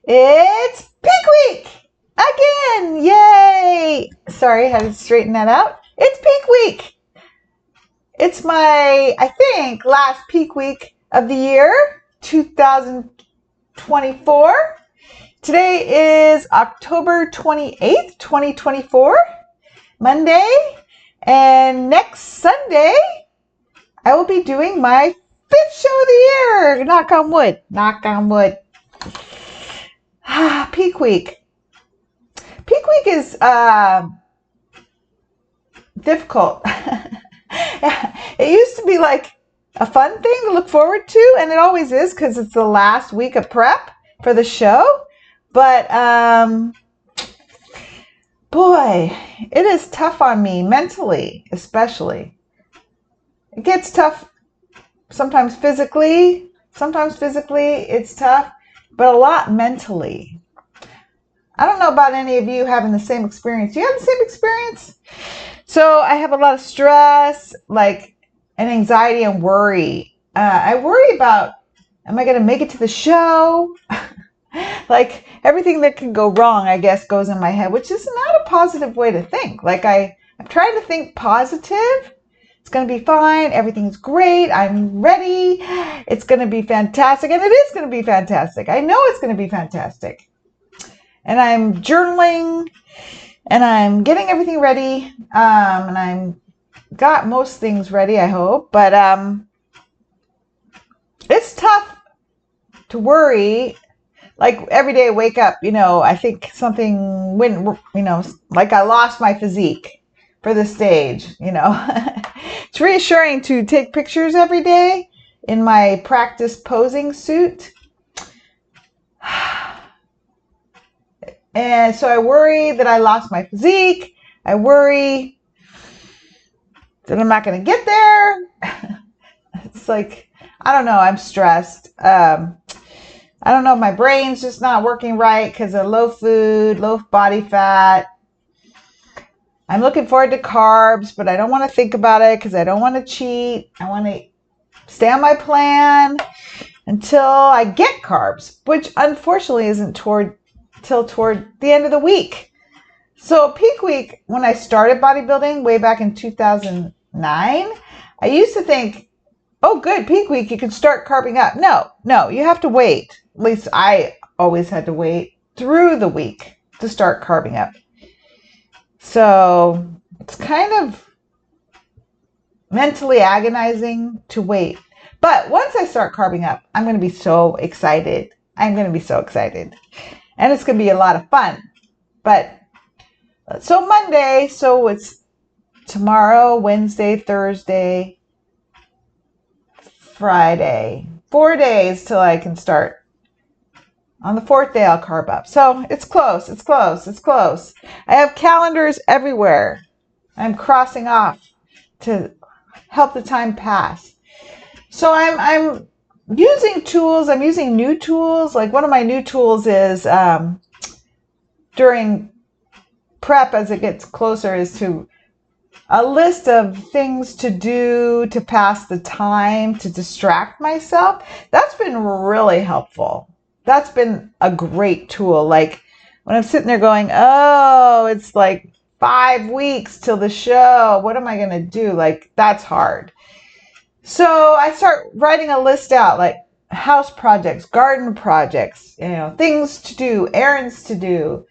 It's Peak Week again! Yay! Sorry, I had to straighten that out. It's Peak Week. It's my, I think, last peak week of the year, 2024. Today is October 28th, 2024, Monday. And next Sunday, I will be doing my fifth show of the year. Knock on wood. Knock on wood. Peak week. Peak week is difficult. It used to be like a fun thing to look forward to, and it always is because it's the last week of prep for the show. But boy, it is tough on me mentally, especially. It gets tough sometimes physically. Sometimes physically it's tough, but a lot mentally. I don't know about any of you having the same experience. Do you have the same experience? So I have a lot of stress, and anxiety and worry. I worry about, am I going to make it to the show? Like everything that can go wrong, I guess, goes in my head, which is not a positive way to think. I'm trying to think positive. It's going to be fine. Everything's great. I'm ready. It's going to be fantastic. And it is going to be fantastic. I know it's going to be fantastic. And I'm journaling and I'm getting everything ready. And I'm got most things ready, I hope. But it's tough to worry. Like every day I wake up, I think something went, like I lost my physique for the stage, It's reassuring to take pictures every day in my practice posing suit. And so I worry that I lost my physique. I worry that I'm not going to get there. It's like, I don't know. I'm stressed. I don't know if my brain's just not working right because of low food, low body fat. I'm looking forward to carbs, but I don't want to think about it because I don't want to cheat. I want to stay on my plan until I get carbs, which unfortunately isn't till toward the end of the week. So peak week, when I started bodybuilding way back in 2009, I used to think, oh, good, peak week, you can start carbing up. No, you have to wait. At least I always had to wait through the week to start carbing up. So it's kind of mentally agonizing to wait. But once I start carbing up, I'm going to be so excited. And it's going to be a lot of fun. But so Monday, so it's tomorrow, Wednesday, Thursday, Friday. 4 days till I can start. On the fourth day, I'll carb up. So it's close. I have calendars everywhere. I'm crossing off to help the time pass. So I'm using tools. I'm using new tools. Like one of my new tools is during prep as it gets closer is to a list of things to do to pass the time, to distract myself. That's been really helpful. That's been a great tool. Like when I'm sitting there going, oh, it's like 5 weeks till the show. What am I going to do? Like that's hard. So I start writing a list out, like house projects, garden projects, things to do, errands to do,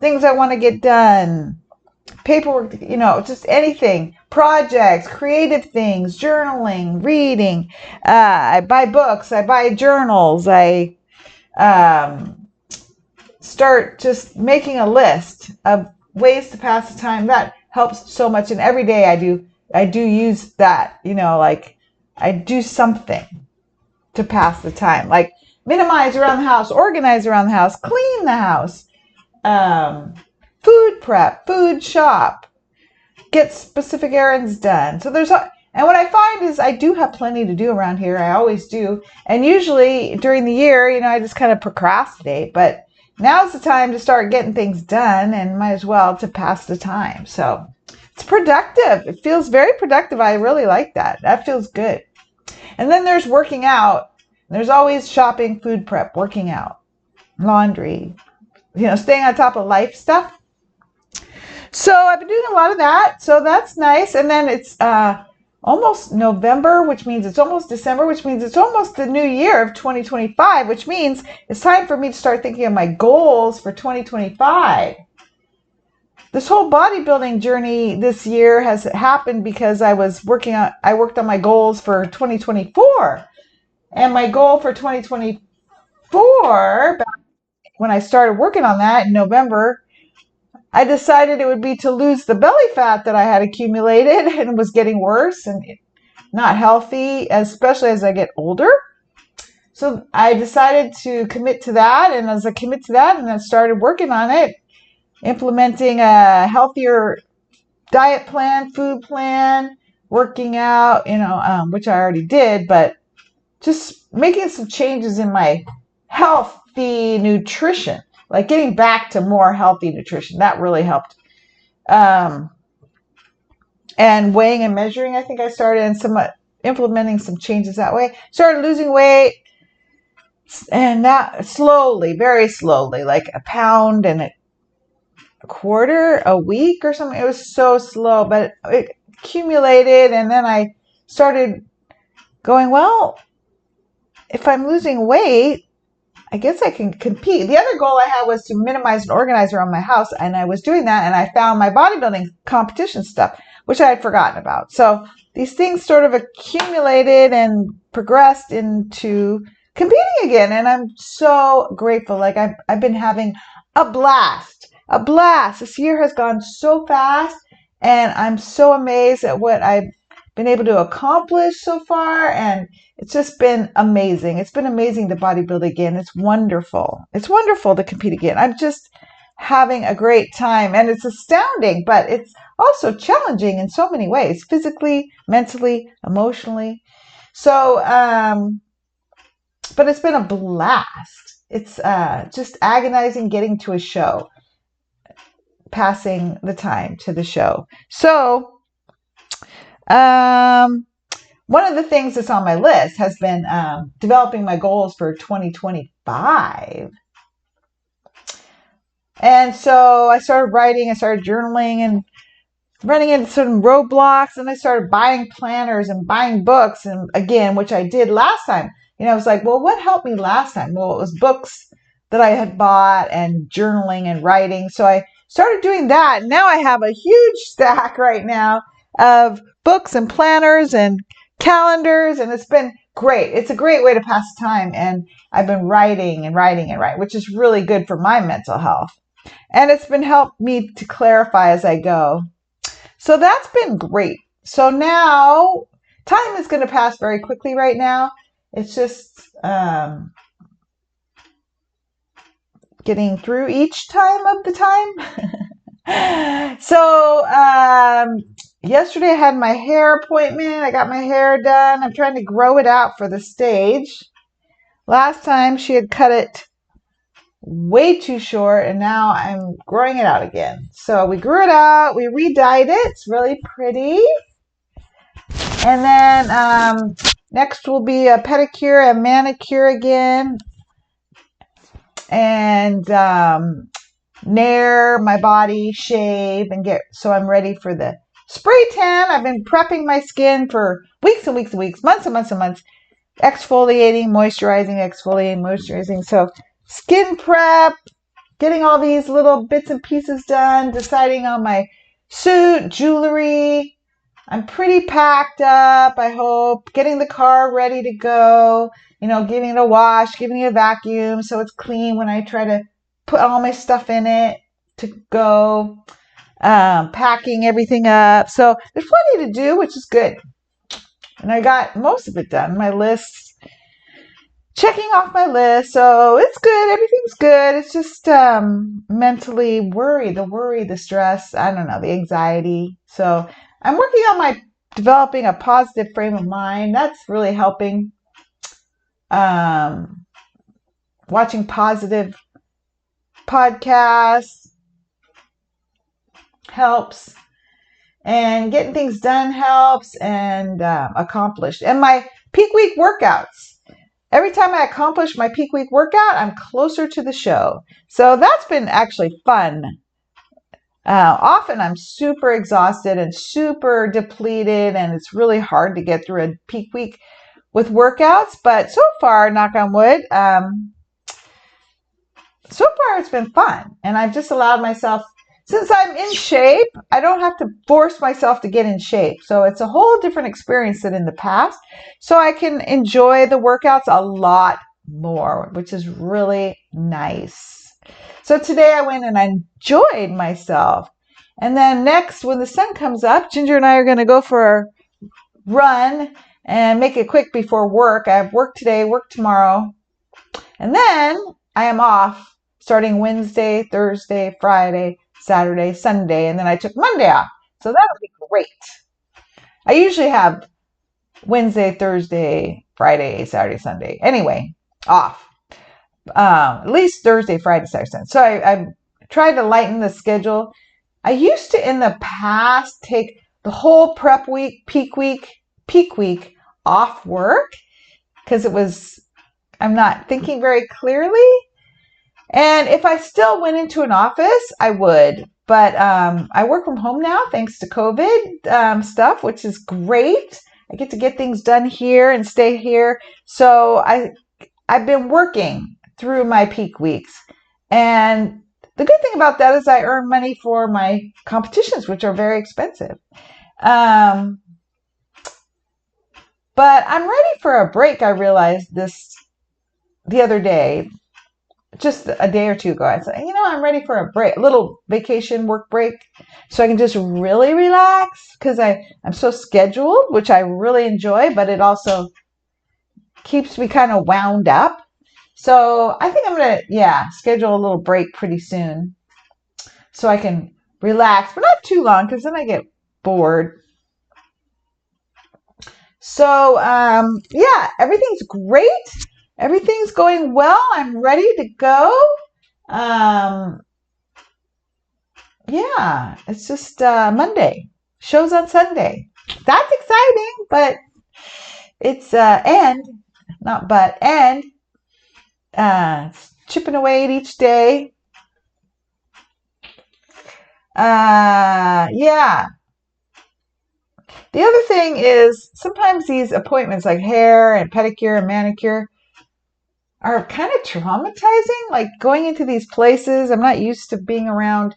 things I want to get done, paperwork, just anything, projects, creative things, journaling, reading. I buy books, I buy journals, I start just making a list of ways to pass the time. That helps so much. And every day I do use that, I do something to pass the time, like minimize around the house, organize around the house, clean the house, food prep, food shop, get specific errands done. So and what I find is I do have plenty to do around here. I always do. And usually during the year, I just kind of procrastinate, but now's the time to start getting things done and might as well to pass the time. So it's productive. It feels very productive. I really like that. That feels good. And then there's working out. There's always shopping, food prep, working out. laundry, staying on top of life stuff. So I've been doing a lot of that. So that's nice. And then it's almost November, which means it's almost December, which means it's almost the new year of 2025, which means it's time for me to start thinking of my goals for 2025. This whole bodybuilding journey this year has happened because I worked on my goals for 2024. And my goal for 2024, back when I started working on that in November, I decided it would be to lose the belly fat that I had accumulated and was getting worse and not healthy, especially as I get older. So I decided to commit to that. And as I commit to that and I started working on it, implementing a healthier diet plan, food plan, working out, which I already did, but just making some changes in my healthy nutrition, like getting back to more healthy nutrition. That really helped. And weighing and measuring, I think I started implementing some changes that way. Started losing weight, and that slowly, very slowly, like a pound and a quarter a week or something. It was so slow, but it accumulated. And then I started going, well, if I'm losing weight, I guess I can compete. The other goal I had was to minimize and organize around my house, and I was doing that, and I found my bodybuilding competition stuff, which I had forgotten about. So these things sort of accumulated and progressed into competing again, and I'm so grateful. Like I've been having a blast. This year has gone so fast, and I'm so amazed at what I've been able to accomplish so far, and it's just been amazing. It's been amazing to bodybuild again. It's wonderful. It's wonderful to compete again. I'm just having a great time, and it's astounding, but it's also challenging in so many ways, physically, mentally, emotionally. So, but it's been a blast. It's just agonizing getting to a show, passing the time to the show. So, one of the things that's on my list has been developing my goals for 2025. And so I started writing, I started journaling and running into some roadblocks, and I started buying planners and buying books, and again, which I did last time. I was like, well, what helped me last time? Well, it was books that I had bought and journaling and writing. So I started doing that. Now I have a huge stack right now of books and planners and calendars, and it's been great. It's a great way to pass time, and I've been writing, which is really good for my mental health, and it's been helped me to clarify as I go. So that's been great. So now time is going to pass very quickly right now. It's just getting through each time of the time. So yesterday I had my hair appointment. I got my hair done. I'm trying to grow it out for the stage. Last time she had cut it way too short, and now I'm growing it out again. So we grew it out. We re-dyed it. It's really pretty. And then next will be a pedicure and manicure again. And nair my body, shave, and so I'm ready for the spray tan. I've been prepping my skin for weeks and weeks and weeks, months and months and months, exfoliating, moisturizing. So skin prep, getting all these little bits and pieces done, deciding on my suit, jewelry. I'm pretty packed up, I hope. Getting the car ready to go, giving it a wash, giving it a vacuum so it's clean when I try to put all my stuff in it to go. Packing everything up. So there's plenty to do, which is good. And I got most of it done. My list, checking off my list. So it's good. Everything's good. It's just mentally the stress, I don't know, the anxiety. So I'm working on developing a positive frame of mind. That's really helping. Watching positive podcasts helps, and getting things done helps, and accomplished. And my peak week workouts, every time I accomplish my peak week workout, I'm closer to the show. So that's been actually fun. Often I'm super exhausted and super depleted, and it's really hard to get through a peak week with workouts. But so far, knock on wood, so far it's been fun. And I've just allowed myself, since I'm in shape, I don't have to force myself to get in shape. So it's a whole different experience than in the past. So I can enjoy the workouts a lot more, which is really nice. So today I went and I enjoyed myself. And then next, when the sun comes up, Ginger and I are going to go for a run and make it quick before work. I have work today, work tomorrow. And then I am off starting Wednesday, Thursday, Friday, Saturday, Sunday. And then I took Monday off. So that'll be great. I usually have Wednesday, Thursday, Friday, Saturday, Sunday. Anyway, off. At least Thursday, Friday, Saturday, Sunday. So I tried to lighten the schedule. I used to, in the past, take the whole prep week, peak week off work because I'm not thinking very clearly. And if I still went into an office, I would. But I work from home now thanks to COVID stuff, which is great. I get to get things done here and stay here. So I've been working through my peak weeks. And the good thing about that is I earn money for my competitions, which are very expensive. But I'm ready for a break. I realized this the other day, just a day or two ago. I said, I'm ready for a break, a little vacation work break, so I can just really relax because I'm so scheduled, which I really enjoy, but it also keeps me kind of wound up. So I think I'm going to, schedule a little break pretty soon so I can relax, but not too long because then I get bored. So, everything's great. Everything's going well. I'm ready to go. It's just Monday. Show's on Sunday. That's exciting, but it's chipping away at each day. The other thing is sometimes these appointments like hair and pedicure and manicure are kind of traumatizing, like going into these places. I'm not used to being around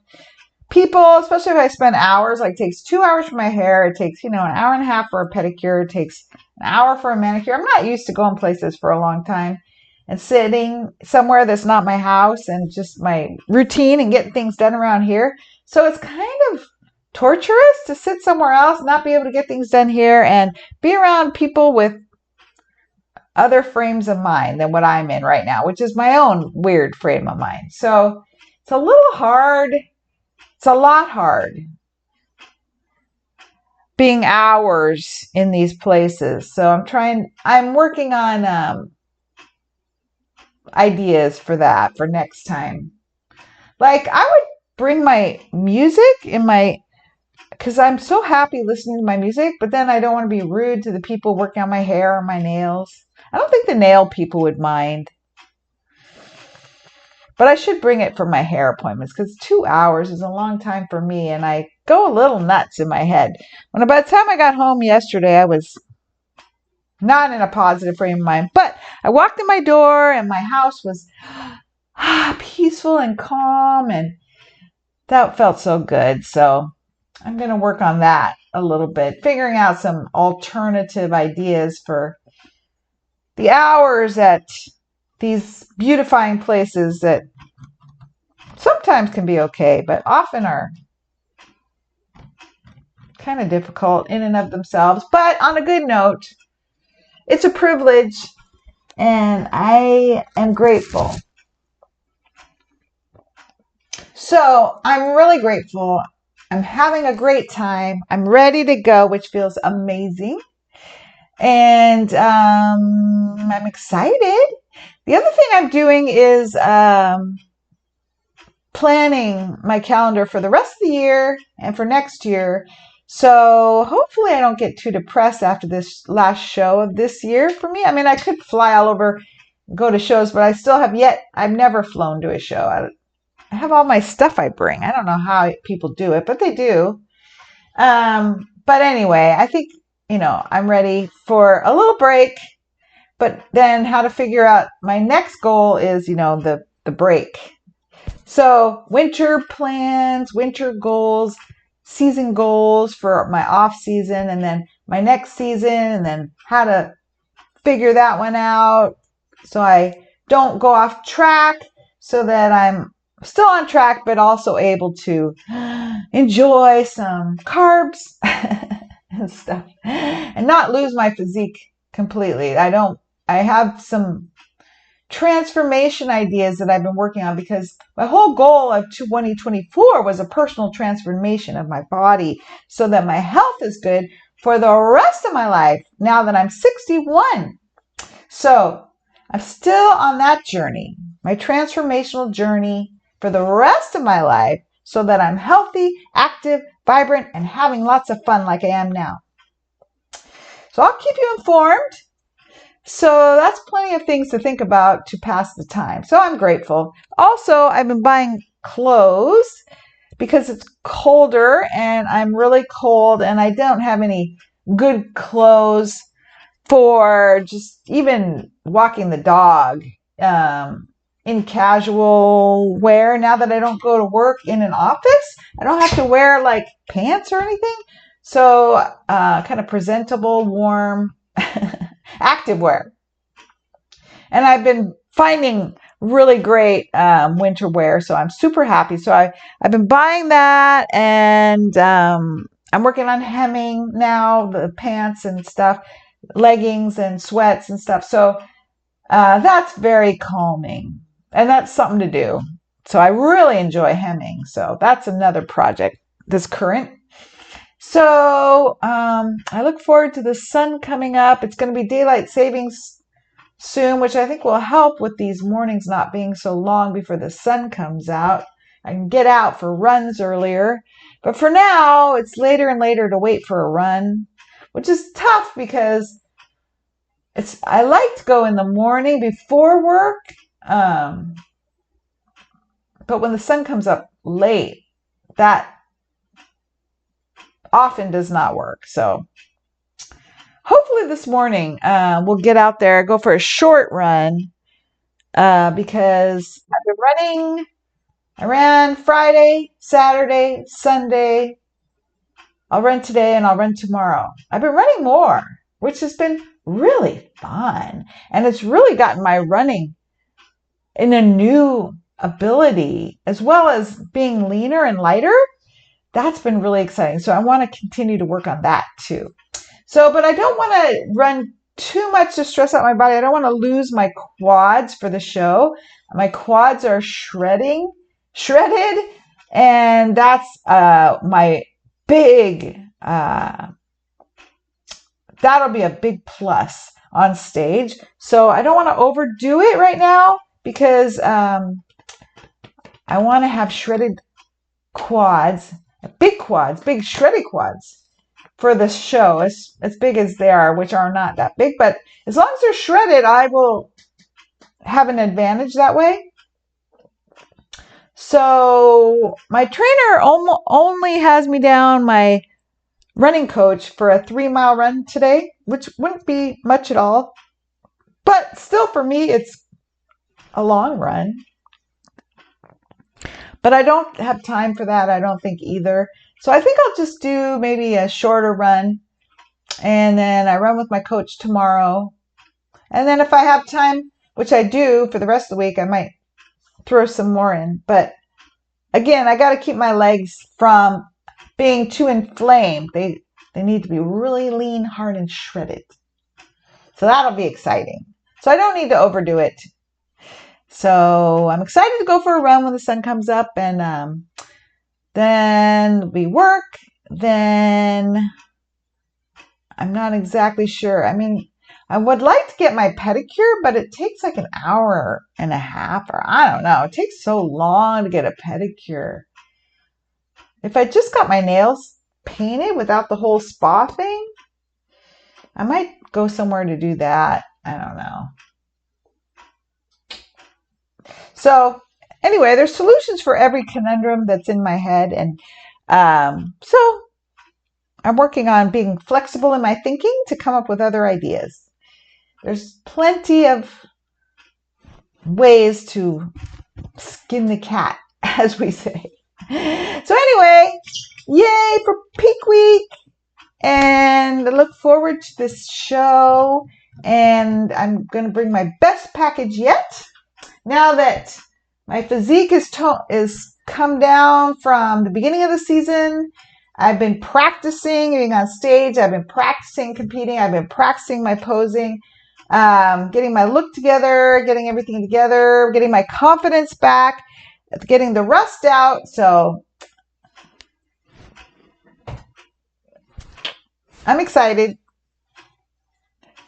people, especially if I spend hours, like it takes 2 hours for my hair. It takes, an hour and a half for a pedicure. It takes an hour for a manicure. I'm not used to going places for a long time and sitting somewhere that's not my house and just my routine and getting things done around here. So it's kind of torturous to sit somewhere else, not be able to get things done here and be around people with other frames of mind than what I'm in right now, which is my own weird frame of mind. So it's a little hard. It's a lot hard being hours in these places. So I'm working on ideas for that for next time. Like I would bring my music because I'm so happy listening to my music, but then I don't want to be rude to the people working on my hair or my nails. I don't think the nail people would mind. But I should bring it for my hair appointments because 2 hours is a long time for me and I go a little nuts in my head. By the time I got home yesterday, I was not in a positive frame of mind. But I walked in my door and my house was peaceful and calm and that felt so good. So I'm going to work on that a little bit, figuring out some alternative ideas for the hours at these beautifying places that sometimes can be okay, but often are kind of difficult in and of themselves. But on a good note, it's a privilege and I am grateful. So I'm really grateful. I'm having a great time. I'm ready to go, which feels amazing. And I'm excited. The other thing I'm doing is planning my calendar for the rest of the year and for next year So hopefully I don't get too depressed after this last show of this year for me. I mean, I could fly all over, go to shows, but I've never flown to a show. I have all my stuff I bring. I don't know how people do it, but they do. But anyway, I think, I'm ready for a little break, but then how to figure out my next goal is, the break. So winter plans, winter goals, season goals for my off season, and then my next season, and then how to figure that one out so I don't go off track, so that I'm still on track, but also able to enjoy some carbs and stuff and not lose my physique completely. I have some transformation ideas that I've been working on, because my whole goal of 2024 was a personal transformation of my body so that my health is good for the rest of my life now that I'm 61. So I'm still on that journey, my transformational journey for the rest of my life, so that I'm healthy, active, vibrant, and having lots of fun like I am now. So I'll keep you informed. So that's plenty of things to think about to pass the time. So I'm grateful. Also, I've been buying clothes because it's colder and I'm really cold and I don't have any good clothes for just even walking the dog in casual wear. Now that I don't go to work in an office, I don't have to wear like pants or anything. So kind of presentable, warm, active wear. And I've been finding really great winter wear, so I'm super happy. So I've been buying that, and I'm working on hemming now, the pants and stuff, leggings and sweats and stuff. So that's very calming, and that's something to do. So I really enjoy hemming. So that's another project that's current. So I look forward to the sun coming up. It's going to be daylight savings soon, which I think will help with these mornings not being so long before the sun comes out. I can get out for runs earlier. But for now, it's later and later to wait for a run, which is tough because I like to go in the morning before work. But when the sun comes up late, that often does not work. So hopefully this morning we'll get out there, go for a short run because I've been running. I ran Friday, Saturday, Sunday. I'll run today and I'll run tomorrow. I've been running more, which has been really fun. And it's really gotten my running in a new ability, as well as being leaner and lighter. That's been really exciting. So I want to continue to work on that too. So, but I don't want to run too much to stress out my body. I don't want to lose my quads for the show. My quads are shredded, and that's my big, that'll be a big plus on stage. So I don't want to overdo it right now because I want to have shredded quads, big shredded quads for the show, as big as they are, which are not that big. But as long as they're shredded, I will have an advantage that way. So my trainer only has me down, my running coach, for a 3-mile run today, which wouldn't be much at all. But still, for me, it's a long run. But I don't have time for that, I don't think either. So I think I'll just do maybe a shorter run. And then I run with my coach tomorrow. And then if I have time, which I do for the rest of the week, I might throw some more in. But again, I got to keep my legs from being too inflamed. They need to be really lean, hard, and shredded. So that'll be exciting. So I don't need to overdo it. So I'm excited to go for a run when the sun comes up, and then we work. Then I'm not exactly sure. I mean, I would like to get my pedicure, but it takes like an hour and a half, or I don't know. It takes so long to get a pedicure. If I just got my nails painted without the whole spa thing. I might go somewhere to do that. I don't know. So anyway, there's solutions for every conundrum that's in my head. And so I'm working on being flexible in my thinking to come up with other ideas. There's plenty of ways to skin the cat, as we say. So anyway, yay for Peak Week. And I look forward to this show. And I'm going to bring my best package yet. Now that my physique is come down from the beginning of the season, I've been practicing being on stage. I've been practicing competing. I've been practicing my posing, getting my look together, getting everything together, getting my confidence back, getting the rust out. So I'm excited.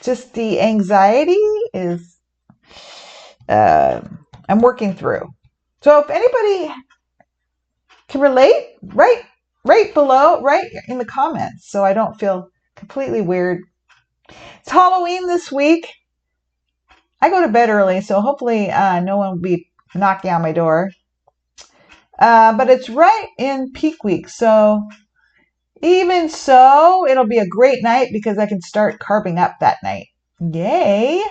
Just the anxiety is I'm working through. So if anybody can relate, right below, right in the comments, so I don't feel completely weird. It's Halloween this week. I go to bed early, so hopefully no one will be knocking on my door. But it's right in Peak Week, so even so, it'll be a great night because I can start carving up that night. Yay!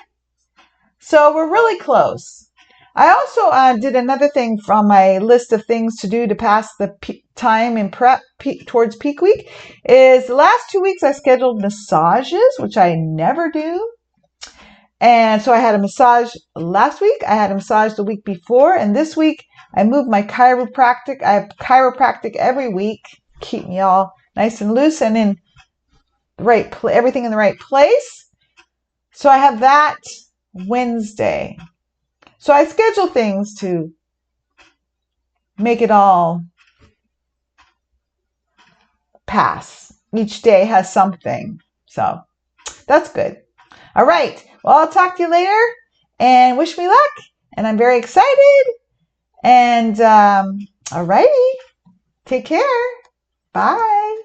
So we're really close. I also did another thing from my list of things to do to pass the time in prep towards Peak Week is the last 2 weeks I scheduled massages, which I never do. And so I had a massage last week. I had a massage the week before. And this week I moved my chiropractic. I have chiropractic every week. Keep me all nice and loose and in the right everything in the right place. So I have that Wednesday. So I schedule things to make it all pass. Each day has something. So that's good. All right. Well, I'll talk to you later and wish me luck. And I'm very excited. And all righty. Take care. Bye.